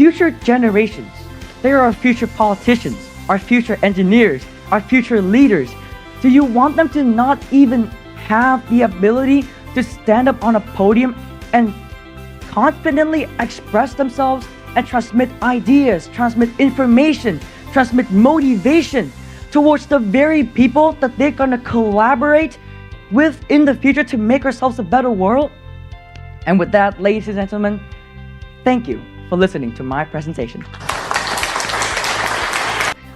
future generations. They are our future politicians, our future engineers, our future leaders. Do you want them to not even have the ability to stand up on a podium and confidently express themselves and transmit ideas, transmit information, transmit motivation towards the very people that they're gonna collaborate with in the future to make ourselves a better world? And with that, ladies and gentlemen, thank you for listening to my presentation.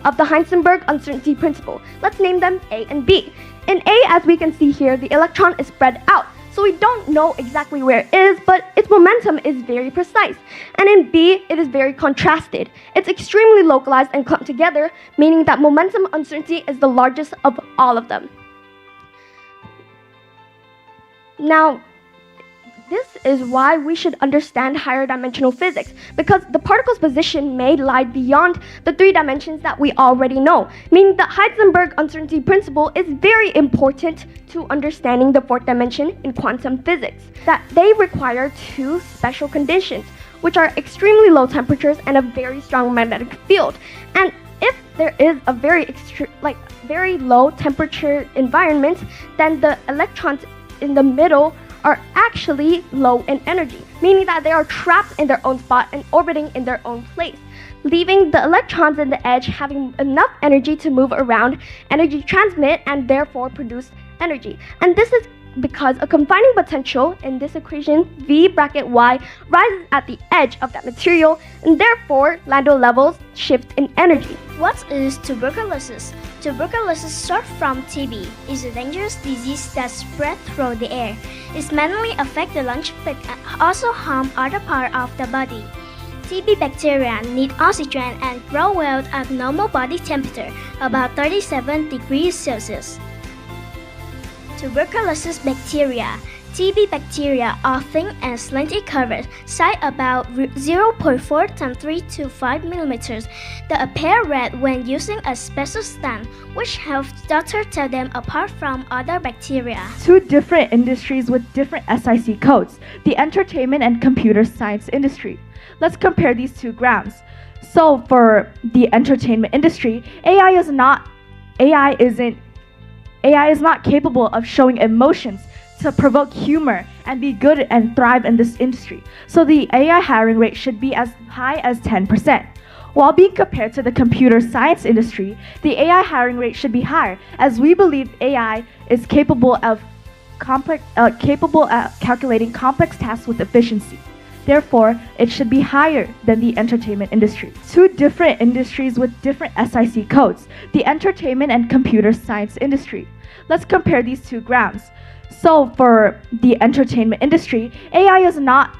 Of the Heisenberg uncertainty principle. Let's name them A and B. In A, as we can see here, the electron is spread out, so we don't know exactly where it is, but its momentum is very precise. And in B, it is very contrasted. It's extremely localized and clumped together, meaning that momentum uncertainty is the largest of all of them. Now, this is why we should understand higher dimensional physics, because the particle's position may lie beyond the 3 dimensions that we already know, meaning the Heisenberg uncertainty principle is very important to understanding the 4th dimension in quantum physics, that they require 2 special conditions, which are extremely low temperatures and a very strong magnetic field. And if there is a very low temperature environment, then the electrons in the middle are actually low in energy, meaning that they are trapped in their own spot and orbiting in their own place, leaving the electrons in the edge having enough energy to move around, energy transmit, and therefore produce energy. And this is because a confining potential in this equation, V bracket Y, rises at the edge of that material, and therefore Landau levels shift in energy. What is tuberculosis? Tuberculosis, short from TB, is a dangerous disease that spreads through the air. It mainly affects the lungs but also harms other parts of the body. TB bacteria need oxygen and grow well at normal body temperature, about 37 degrees Celsius. Tuberculosis bacteria. TB bacteria are thin and slightly curved, size about 0.4 times 3 to 5 millimeters. They appear red when using a special stamp, which helps doctors tell them apart from other bacteria. 2 different industries with different SIC codes, the entertainment and computer science industry. Let's compare these 2 graphs. So for the entertainment industry, AI is not capable of showing emotions to provoke humor and be good and thrive in this industry. So the AI hiring rate should be as high as 10%. While being compared to the computer science industry, the AI hiring rate should be higher, as we believe AI is capable of calculating complex tasks with efficiency. Therefore, it should be higher than the entertainment industry. 2 different industries with different SIC codes, the entertainment and computer science industry. Let's compare these 2 graphs. So for the entertainment industry, AI is not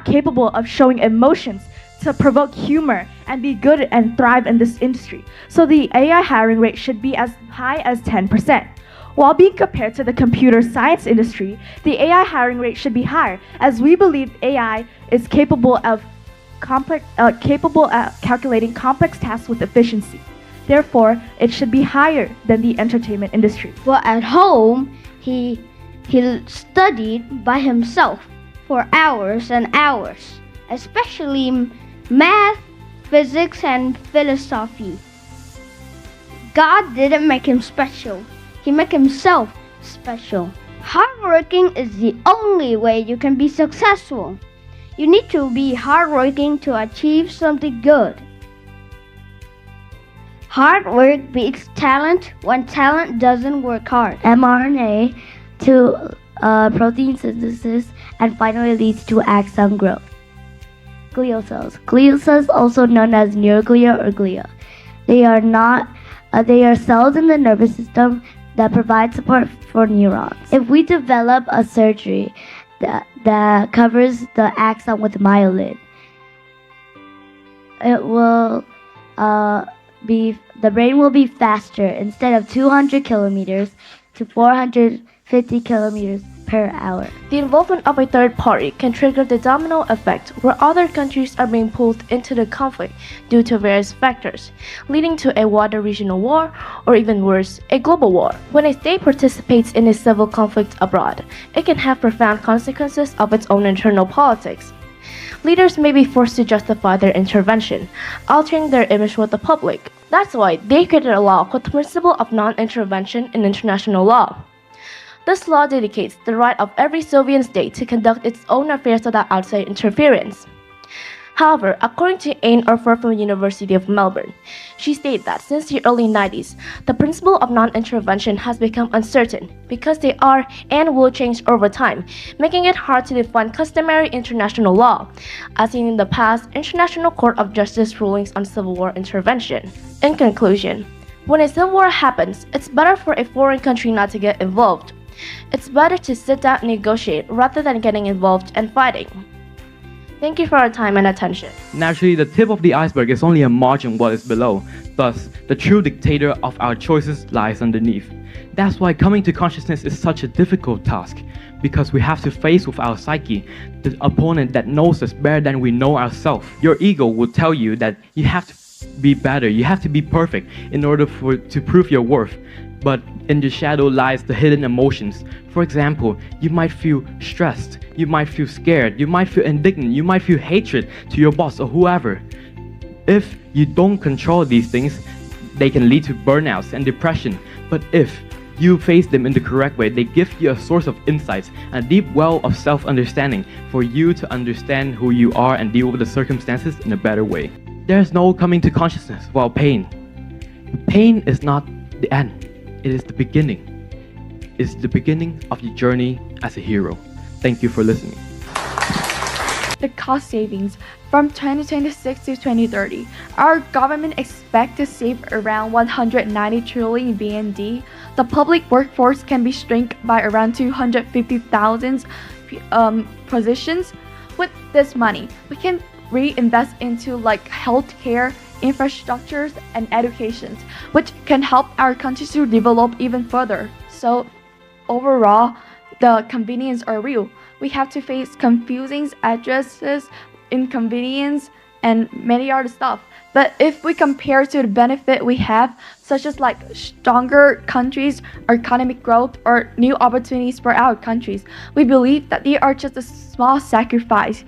capable of showing emotions to provoke humor and be good and thrive in this industry. So the AI hiring rate should be as high as 10%. While being compared to the computer science industry, the AI hiring rate should be higher, as we believe AI is capable of calculating complex tasks with efficiency. Therefore, it should be higher than the entertainment industry. Well, at home, he studied by himself for hours and hours, especially math, physics, and philosophy. God didn't make him special. He made himself special. Hardworking is the only way you can be successful. You need to be hardworking to achieve something good. Hard work beats talent when talent doesn't work hard. mRNA to protein synthesis and finally leads to axon growth. Glial cells. Glial cells, also known as neuroglia or glia. They are cells in the nervous system that provide support for neurons. If we develop a surgery that covers the axon with myelin, it will the brain will be faster. Instead of 200 kilometers to 450 kilometers per hour. The involvement of a third party can trigger the domino effect where other countries are being pulled into the conflict due to various factors, leading to a wider regional war or even worse, a global war. When a state participates in a civil conflict abroad, it can have profound consequences of its own internal politics. leaders may be forced to justify their intervention, altering their image with the public. That's why they created a law called the Principle of Non-Intervention in International Law. This law dedicates the right of every Sovereign state to conduct its own affairs without outside interference. However, according to Ain Orfer from the University of Melbourne, she stated that since the early 90s, the principle of non-intervention has become uncertain because they are and will change over time, making it hard to define customary international law, as seen in the past International Court of Justice rulings on civil war intervention. In conclusion, when a civil war happens, it's better for a foreign country not to get involved. It's better to sit down and negotiate rather than getting involved and fighting. Thank you for your time and attention. Naturally, the tip of the iceberg is only a margin what is below. Thus, the true dictator of our choices lies underneath. That's why coming to consciousness is such a difficult task, because we have to face with our psyche, the opponent that knows us better than we know ourselves. Your ego will tell you that you have to be better, you have to be perfect in order to prove your worth. But in the shadow lies the hidden emotions. For example, you might feel stressed, you might feel scared, you might feel indignant, you might feel hatred to your boss or whoever. If you don't control these things, they can lead to burnouts and depression. But if you face them in the correct way, they give you a source of insights, a deep well of self-understanding for you to understand who you are and deal with the circumstances in a better way. There's no coming to consciousness without pain. Pain is not the end. It is the beginning. It's the beginning of your journey as a hero. Thank you for listening. The cost savings from 2026 to 2030, our government expects to save around 190 trillion VND. The public workforce can be shrunk by around 250,000 positions. With this money, we can reinvest into like healthcare, infrastructures, and education, which can help our country to develop even further. So overall, the convenience are real. We have to face confusing addresses, inconvenience, and many other stuff. But if we compare to the benefit we have, such as like stronger countries, economic growth, or new opportunities for our countries, we believe that they are just a small sacrifice.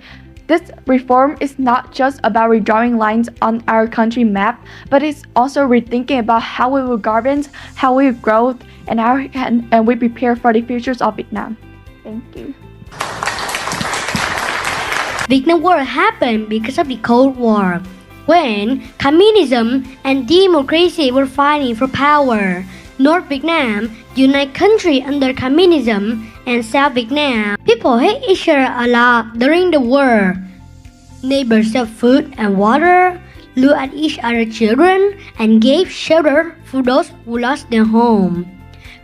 This reform is not just about redrawing lines on our country map, but it's also rethinking about how we will govern, how we grow, and we prepare for the futures of Vietnam. Thank you. Vietnam War happened because of the Cold War, when communism and democracy were fighting for power. North Vietnam, united country under communism, and South Vietnam, people hate each other a lot during the war. Neighbors sell food and water, looked at each other's children, and gave shelter for those who lost their home.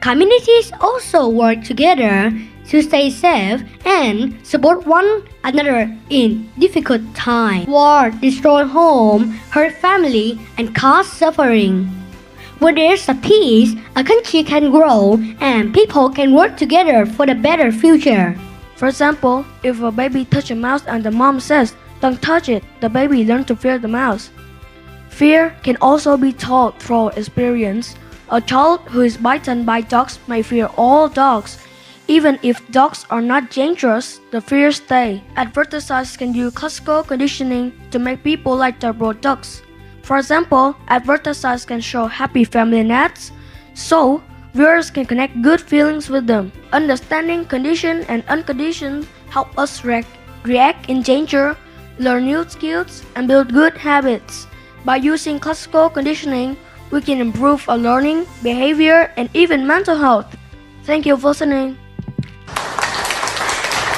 Communities also work together to stay safe and support one another in difficult times. War destroyed home, hurt family, and caused suffering. When there's a peace, a country can grow and people can work together for a better future. For example, if a baby touches a mouse and the mom says, "Don't touch it," the baby learns to fear the mouse. Fear can also be taught through experience. A child who is bitten by dogs may fear all dogs. Even if dogs are not dangerous, the fear stays. Advertisers can use classical conditioning to make people like their products. For example, advertisers can show happy family ads, so viewers can connect good feelings with them. Understanding conditioned and unconditioned help us react in danger, learn new skills, and build good habits. By using classical conditioning, we can improve our learning, behavior, and even mental health. Thank you for listening.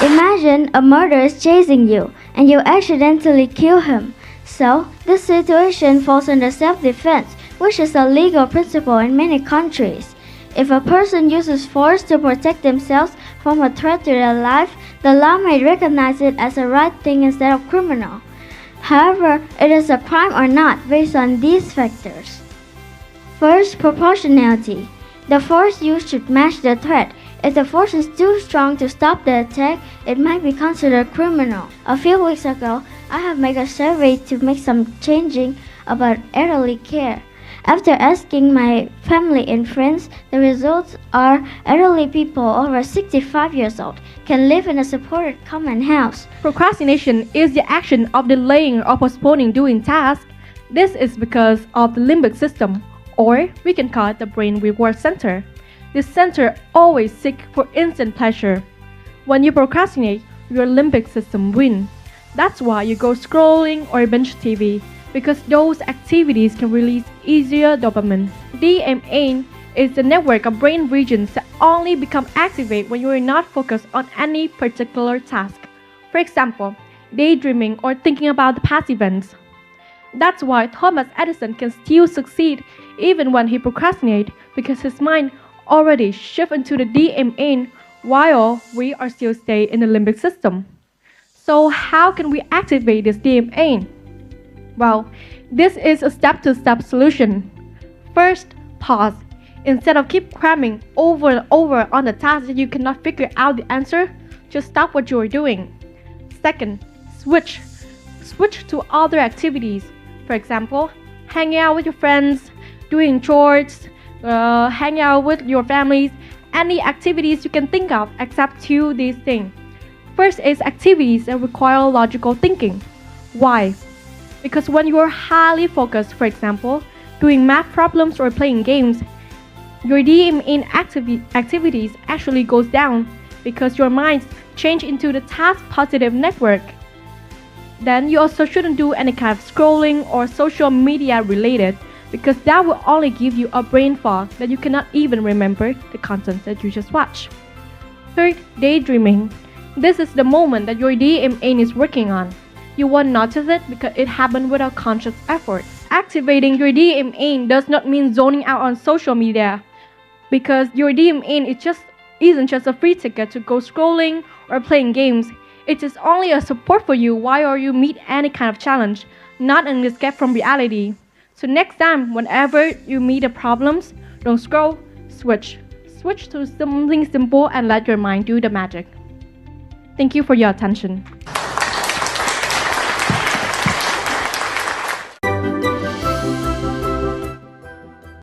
Imagine a murderer is chasing you and you accidentally kill him. So, this situation falls under self-defense, which is a legal principle in many countries. If a person uses force to protect themselves from a threat to their life, the law may recognize it as a right thing instead of criminal. However, it is a crime or not based on these factors. First, proportionality. The force used should match the threat. If the force is too strong to stop the attack, it might be considered criminal. A few weeks ago, I have made a survey to make some changing about elderly care. After asking my family and friends, the results are elderly people over 65 years old can live in a supported common house. Procrastination is the action of delaying or postponing doing tasks. This is because of the limbic system, or we can call it the brain reward center. This center always seeks for instant pleasure. When you procrastinate, your limbic system wins. That's why you go scrolling or binge TV, because those activities can release easier dopamine. DMA is the network of brain regions that only become activated when you are not focused on any particular task. For example, daydreaming or thinking about the past events. That's why Thomas Edison can still succeed even when he procrastinates, because his mind already shifts into the DMA while we are still stay in the limbic system. So how can we activate this DMA? Well, this is a step-to-step solution. First, pause. Instead of keep cramming over and over on the task that you cannot figure out the answer, just stop what you are doing. Second, switch. Switch to other activities. For example, hanging out with your friends, doing chores, hanging out with your families, any activities you can think of except two these things. First is activities that require logical thinking. Why? Because when you are highly focused, for example, doing math problems or playing games, your DMA activities actually goes down because your mind change into the task positive network. Then you also shouldn't do any kind of scrolling or social media related, because that will only give you a brain fog that you cannot even remember the content that you just watched. Third, daydreaming. This is the moment that your DMA is working on. You won't notice it because it happened without conscious effort. Activating your DMA does not mean zoning out on social media, because your DMA isn't just a free ticket to go scrolling or playing games. It is only a support for you while you meet any kind of challenge, not an escape from reality. So next time, whenever you meet the problems, don't scroll, switch. Switch to something simple and let your mind do the magic. Thank you for your attention.